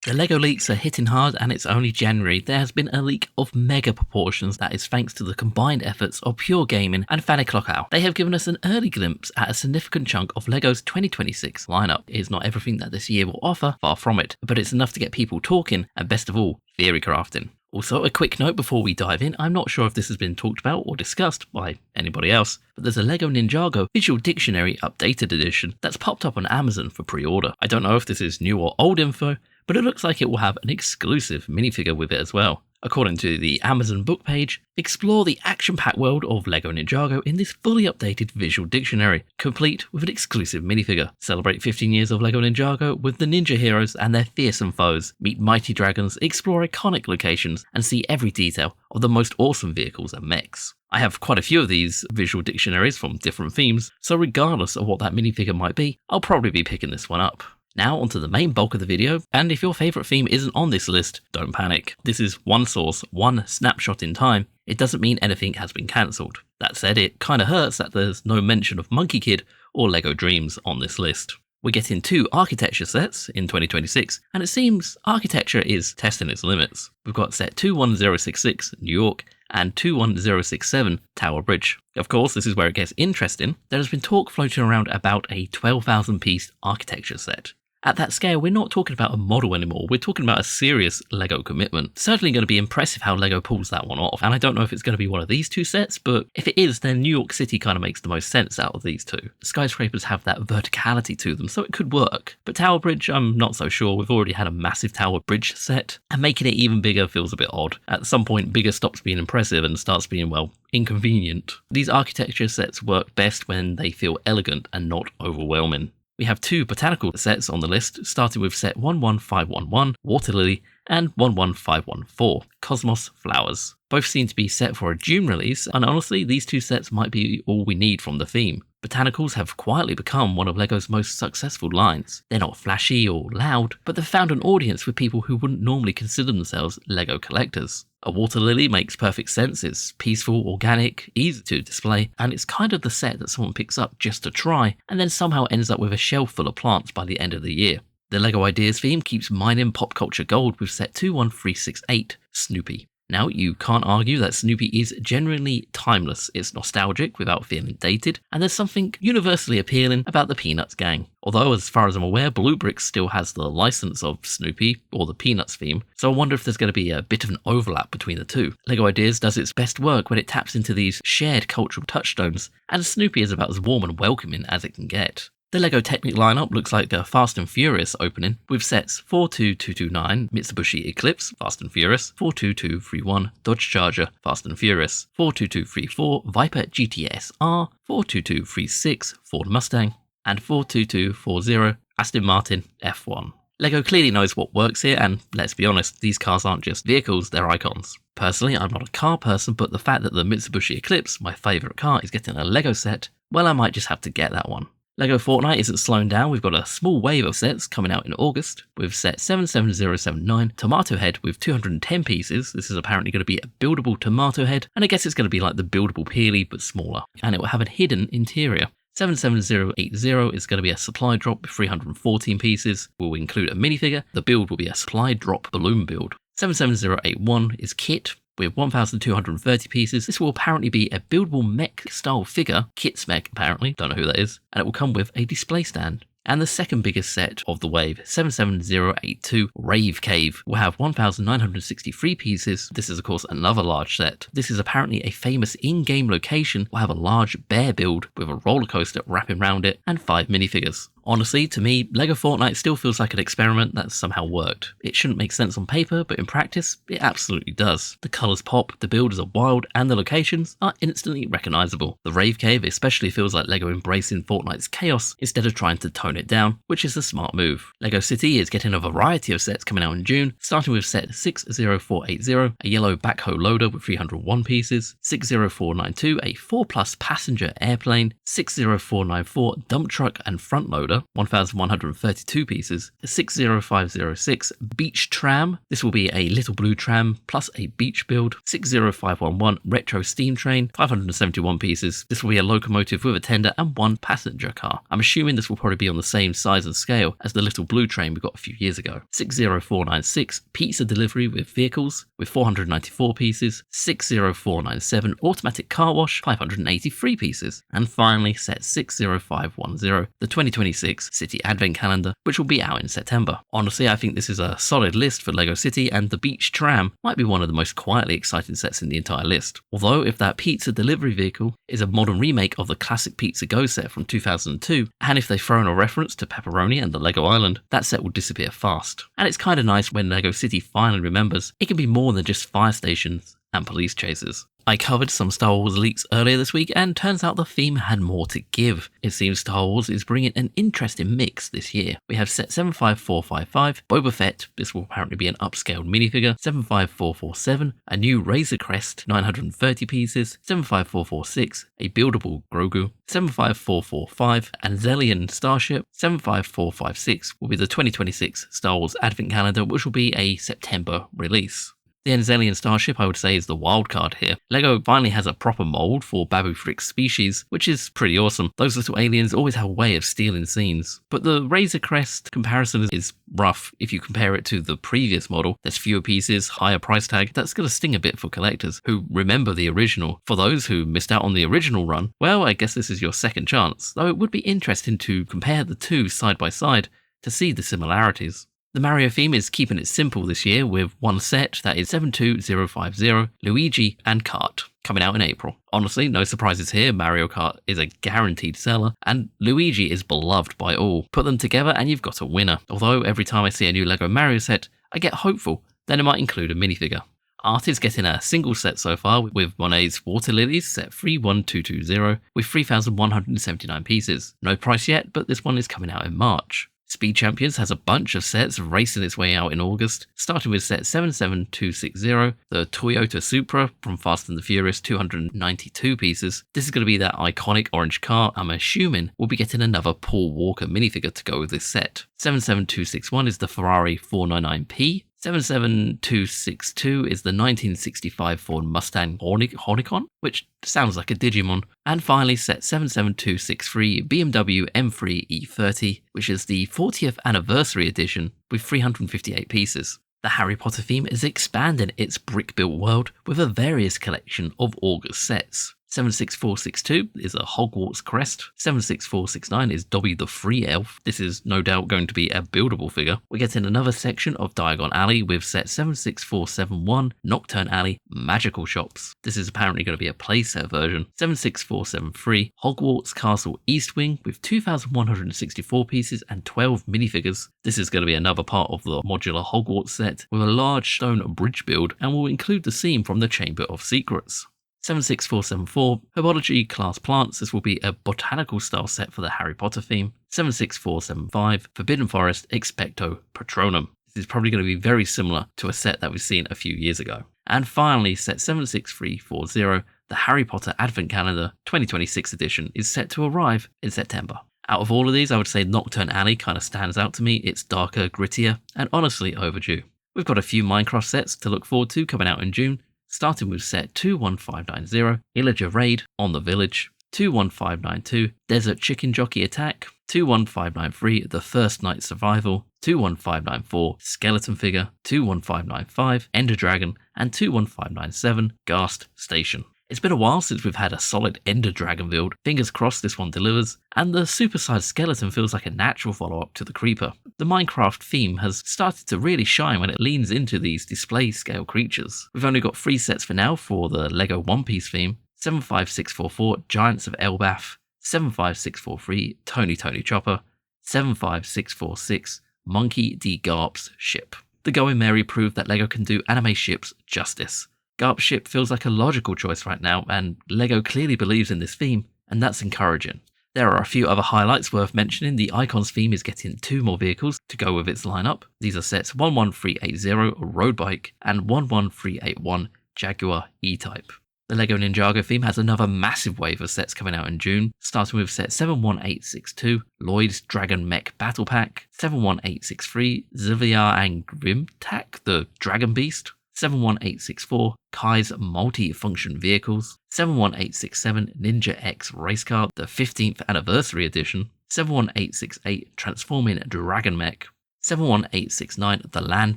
The LEGO leaks are hitting hard and it's only January. There has been a leak of mega proportions that is thanks to the combined efforts of Pure-Gaming and Faniklockow. They have given us an early glimpse at a significant chunk of LEGO's 2026 lineup. It is not everything that this year will offer, far from it, but it's enough to get people talking and best of all, theory crafting. Also, a quick note before we dive in, I'm not sure if this has been talked about or discussed by anybody else, but there's a LEGO Ninjago Visual Dictionary Updated Edition that's popped up on Amazon for pre-order. I don't know if this is new or old info, but it looks like it will have an exclusive minifigure with it as well. According to the Amazon book page, explore the action-packed world of LEGO Ninjago in this fully updated visual dictionary, complete with an exclusive minifigure. Celebrate 15 years of LEGO Ninjago with the ninja heroes and their fearsome foes. Meet mighty dragons, explore iconic locations, and see every detail of the most awesome vehicles and mechs. I have quite a few of these visual dictionaries from different themes, so regardless of what that minifigure might be, I'll probably be picking this one up. Now onto the main bulk of the video, and if your favourite theme isn't on this list, don't panic. This is one source, one snapshot in time. It doesn't mean anything has been cancelled. That said, it kinda hurts that there's no mention of Monkey Kid or LEGO Dreams on this list. We're getting 2 architecture sets in 2026, and it seems architecture is testing its limits. We've got set 21066 New York and 21067 Tower Bridge. Of course, this is where it gets interesting. There has been talk floating around about a 12,000 piece architecture set. At that scale, we're not talking about a model anymore, we're talking about a serious LEGO commitment. Certainly going to be impressive how LEGO pulls that one off, and I don't know if it's going to be one of these 2 sets, but if it is, then New York City kind of makes the most sense out of these 2. The skyscrapers have that verticality to them, so it could work. But Tower Bridge, I'm not so sure. We've already had a massive Tower Bridge set, and making it even bigger feels a bit odd. At some point, bigger stops being impressive and starts being, well, inconvenient. These architecture sets work best when they feel elegant and not overwhelming. We have 2 botanical sets on the list, starting with set 11511, Water Lily, and 11514, Cosmos Flowers. Both seem to be set for a June release, and honestly, these 2 sets might be all we need from the theme. Botanicals have quietly become one of LEGO's most successful lines. They're not flashy or loud, but they've found an audience with people who wouldn't normally consider themselves LEGO collectors. A water lily makes perfect sense. It's peaceful, organic, easy to display, and it's kind of the set that someone picks up just to try, and then somehow ends up with a shelf full of plants by the end of the year. The LEGO Ideas theme keeps mining pop culture gold with set 21368, Snoopy. Now, you can't argue that Snoopy is genuinely timeless. It's nostalgic without feeling dated, and there's something universally appealing about the Peanuts gang. Although, as far as I'm aware, Blue Bricks still has the license of Snoopy, or the Peanuts theme, so I wonder if there's going to be a bit of an overlap between the 2. LEGO Ideas does its best work when it taps into these shared cultural touchstones, and Snoopy is about as warm and welcoming as it can get. The LEGO Technic lineup looks like a Fast and Furious opening, with sets 42229 Mitsubishi Eclipse, Fast and Furious, 42231 Dodge Charger, Fast and Furious, 42234 Viper GTS R, 42236 Ford Mustang, and 42240 Aston Martin F1. LEGO clearly knows what works here, and let's be honest, these cars aren't just vehicles, they're icons. Personally, I'm not a car person, but the fact that the Mitsubishi Eclipse, my favourite car, is getting a LEGO set, well, I might just have to get that one. LEGO Fortnite isn't slowing down. We've got a small wave of sets coming out in August, with set 77079 Tomato Head with 210 pieces. This is apparently going to be a buildable tomato head, and I guess it's going to be like the buildable Peely, but smaller, and it will have a hidden interior. 77080 is going to be a supply drop with 314 pieces. We'll include a minifigure. The build will be a supply drop balloon build. 77081 is kit, with 1,230 pieces. This will apparently be a buildable mech style figure, Kit's mech apparently, don't know who that is, and it will come with a display stand. And the second biggest set of the wave, 77082 Rave Cave, will have 1,963 pieces. This is of course another large set. This is apparently a famous in-game location, will have a large bear build with a roller coaster wrapping around it and 5 minifigures. Honestly, to me, LEGO Fortnite still feels like an experiment that somehow worked. It shouldn't make sense on paper, but in practice, it absolutely does. The colours pop, the builders are wild, and the locations are instantly recognisable. The Rave Cave especially feels like LEGO embracing Fortnite's chaos instead of trying to tone it down, which is a smart move. LEGO City is getting a variety of sets coming out in June, starting with set 60480, a yellow backhoe loader with 301 pieces, 60492, a 4+ passenger airplane, 60494 dump truck and front loader, Calendar, 1,132 pieces. 60506 Beach Tram. This will be a little blue tram plus a beach build. 60511 Retro Steam Train, 571 pieces. This will be a locomotive with a tender and one passenger car. I'm assuming this will probably be on the same size and scale as the little blue train we got a few years ago. 60496 Pizza Delivery with vehicles with 494 pieces. 60497 Automatic Car Wash, 583 pieces. And finally, set 60510, the 2026 City Advent Calendar, which will be out in September. Honestly, I think this is a solid list for LEGO City, and the Beach Tram might be one of the most quietly exciting sets in the entire list. Although, if that pizza delivery vehicle is a modern remake of the classic Pizza Go set from 2002, and if they throw in a reference to Pepperoni and the Lego Island, that set will disappear fast. And it's kind of nice when LEGO City finally remembers it can be more than just fire stations and police chases. I covered some Star Wars leaks earlier this week, and turns out the theme had more to give. It seems Star Wars is bringing an interesting mix this year. We have set 75455, Boba Fett, this will apparently be an upscaled minifigure, 75447, a new Razor Crest, 930 pieces, 75446, a buildable Grogu, 75445, an Zelian Starship, 75456 will be the 2026 Star Wars Advent Calendar, which will be a September release. The Anzelian Starship, I would say, is the wild card here. LEGO finally has a proper mold for Babu Frick's species, which is pretty awesome. Those little aliens always have a way of stealing scenes. But the Razor Crest comparison is rough. If you compare it to the previous model, there's fewer pieces, higher price tag. That's going to sting a bit for collectors who remember the original. For those who missed out on the original run, well, I guess this is your second chance. Though it would be interesting to compare the two side by side to see the similarities. The Mario theme is keeping it simple this year with one set that is 72050, Luigi and Kart, coming out in April. Honestly, no surprises here, Mario Kart is a guaranteed seller, and Luigi is beloved by all. Put them together and you've got a winner. Although every time I see a new LEGO Mario set, I get hopeful, then it might include a minifigure. Art is getting a single set so far with Monet's Water Lilies set 31220 with 3,179 pieces. No price yet, but this one is coming out in March. Speed Champions has a bunch of sets racing its way out in August, starting with set 77260, the Toyota Supra from Fast and the Furious, 292 pieces. This is going to be that iconic orange car. I'm assuming we'll be getting another Paul Walker minifigure to go with this set. 77261 is the Ferrari 499P. 77262 is the 1965 Ford Mustang Hornicon, which sounds like a Digimon. And finally, set 77263 BMW M3 E30, which is the 40th anniversary edition with 358 pieces. The Harry Potter theme is expanding its brick-built world with a various collection of August sets. 76462 is a Hogwarts crest. 76469 is Dobby the Free Elf. This is no doubt going to be a buildable figure. We're getting another section of Diagon Alley with set 76471, Nocturne Alley, Magical Shops. This is apparently going to be a playset version. 76473, Hogwarts Castle East Wing with 2,164 pieces and 12 minifigures. This is going to be another part of the modular Hogwarts set with a large stone bridge build and will include the scene from the Chamber of Secrets. 76474, Herbology Class Plants. This will be a botanical style set for the Harry Potter theme. 76475, Forbidden Forest Expecto Patronum. This is probably going to be very similar to a set that we've seen a few years ago. And finally, set 76340, the Harry Potter Advent Calendar 2026 edition is set to arrive in September. Out of all of these, I would say Nocturne Alley kind of stands out to me. It's darker, grittier, and honestly overdue. We've got a few Minecraft sets to look forward to coming out in June, starting with set 21590, Illager Raid on the Village, 21592, Desert Chicken Jockey Attack, 21593, The First Night Survival, 21594, Skeleton Figure, 21595, Ender Dragon, and 21597, Ghast Station. It's been a while since we've had a solid Ender Dragon build. Fingers crossed this one delivers. And the supersized skeleton feels like a natural follow-up to the Creeper. The Minecraft theme has started to really shine when it leans into these display scale creatures. We've only got 3 sets for now for the LEGO One Piece theme. 75644, Giants of Elbaf. 75643, Tony Chopper. 75646, Monkey D. Garp's ship. The Going Merry proved that LEGO can do anime ships justice. Garp's ship feels like a logical choice right now, and LEGO clearly believes in this theme, and that's encouraging. There are a few other highlights worth mentioning. The Icons theme is getting 2 more vehicles to go with its lineup. These are sets 11380, Road Bike, and 11381, Jaguar E-Type. The LEGO Ninjago theme has another massive wave of sets coming out in June, starting with set 71862, Lloyd's Dragon Mech Battle Pack, 71863, Zilviar and Grimtak, the Dragon Beast, 71864, Kai's Multi-Function Vehicles, 71867, Ninja X Race Car, the 15th Anniversary Edition, 71868, Transforming Dragon Mech, 71869, The Land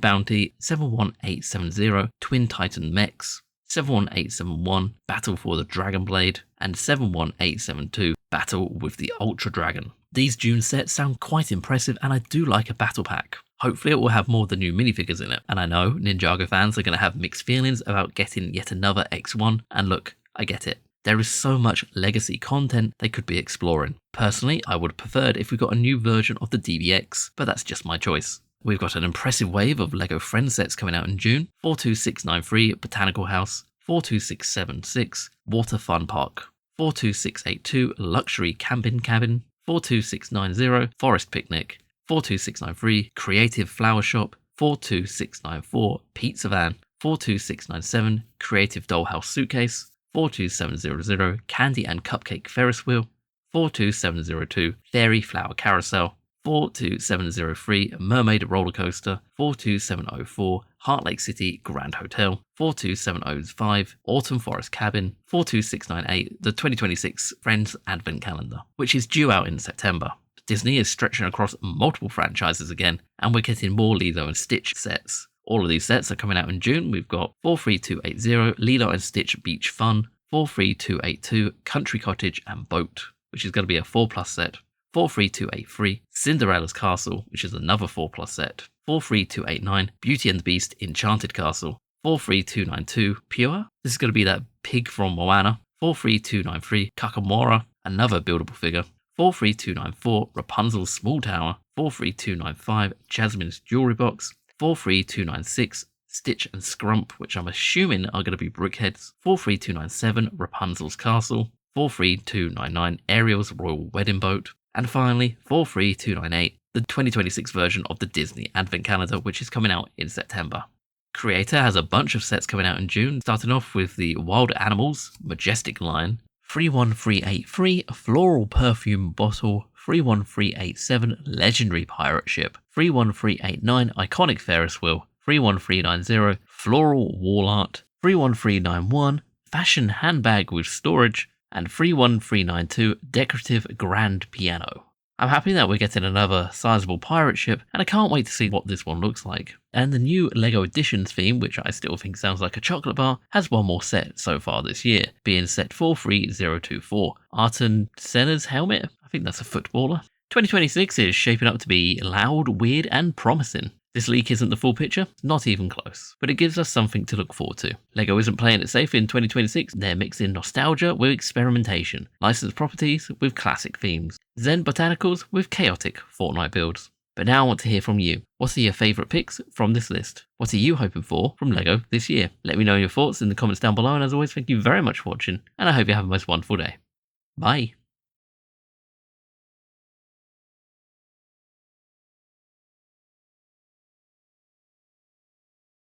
Bounty, 71870, Twin Titan Mechs, 71871, Battle for the Dragon Blade, and 71872, Battle with the Ultra Dragon. These June sets sound quite impressive, and I do like a battle pack. Hopefully it will have more of the new minifigures in it, and I know Ninjago fans are going to have mixed feelings about getting yet another X1, and look, I get it. There is so much legacy content they could be exploring. Personally, I would have preferred if we got a new version of the DBX, but that's just my choice. We've got an impressive wave of LEGO Friends sets coming out in June: 42693 Botanical House, 42676 Water Fun Park, 42682 Luxury Camping Cabin, 42690 Forest Picnic, 42693 Creative Flower Shop, 42694 Pizza Van, 42697 Creative Dollhouse Suitcase, 42700 Candy and Cupcake Ferris Wheel, 42702 Fairy Flower Carousel, 42703 Mermaid Roller Coaster, 42704 Heart Lake City Grand Hotel, 42705 Autumn Forest Cabin, 42698 the 2026 Friends Advent Calendar, which is due out in September. Disney is stretching across multiple franchises again, and we're getting more Lilo and Stitch sets. All of these sets are coming out in June. We've got 43280 Lilo and Stitch Beach Fun, 43282 Country Cottage and Boat, which is going to be a 4+ set, 43283 Cinderella's Castle, which is another 4+ set, 43289 Beauty and the Beast Enchanted Castle, 43292 Pure, this is going to be that pig from Moana, 43293 Kakamora, another buildable figure, 43294 Rapunzel's Small Tower, 43295 Jasmine's Jewelry Box, 43296 Stitch and Scrump, which I'm assuming are going to be brickheads, 43297 Rapunzel's Castle, 43299 Ariel's Royal Wedding Boat, and finally 43298, the 2026 version of the Disney Advent Calendar, which is coming out in September. Creator has a bunch of sets coming out in June, starting off with the Wild Animals Majestic line, 31383 Floral Perfume Bottle, 31387 Legendary Pirate Ship, 31389 Iconic Ferris Wheel, 31390 Floral Wall Art, 31391 Fashion Handbag with Storage, and 31392 Decorative Grand Piano. I'm happy that we're getting another sizable pirate ship, and I can't wait to see what this one looks like. And the new LEGO Editions theme, which I still think sounds like a chocolate bar, has one more set so far this year, being set 43024, Ayrton Senna's helmet. I think that's a footballer. 2026 is shaping up to be loud, weird, and promising. This leak isn't the full picture, not even close, but it gives us something to look forward to. LEGO isn't playing it safe in 2026, they're mixing nostalgia with experimentation, licensed properties with classic themes, Zen botanicals with chaotic Fortnite builds. But now I want to hear from you. What are your favourite picks from this list? What are you hoping for from LEGO this year? Let me know your thoughts in the comments down below, and as always, thank you very much for watching, and I hope you have a most wonderful day. Bye!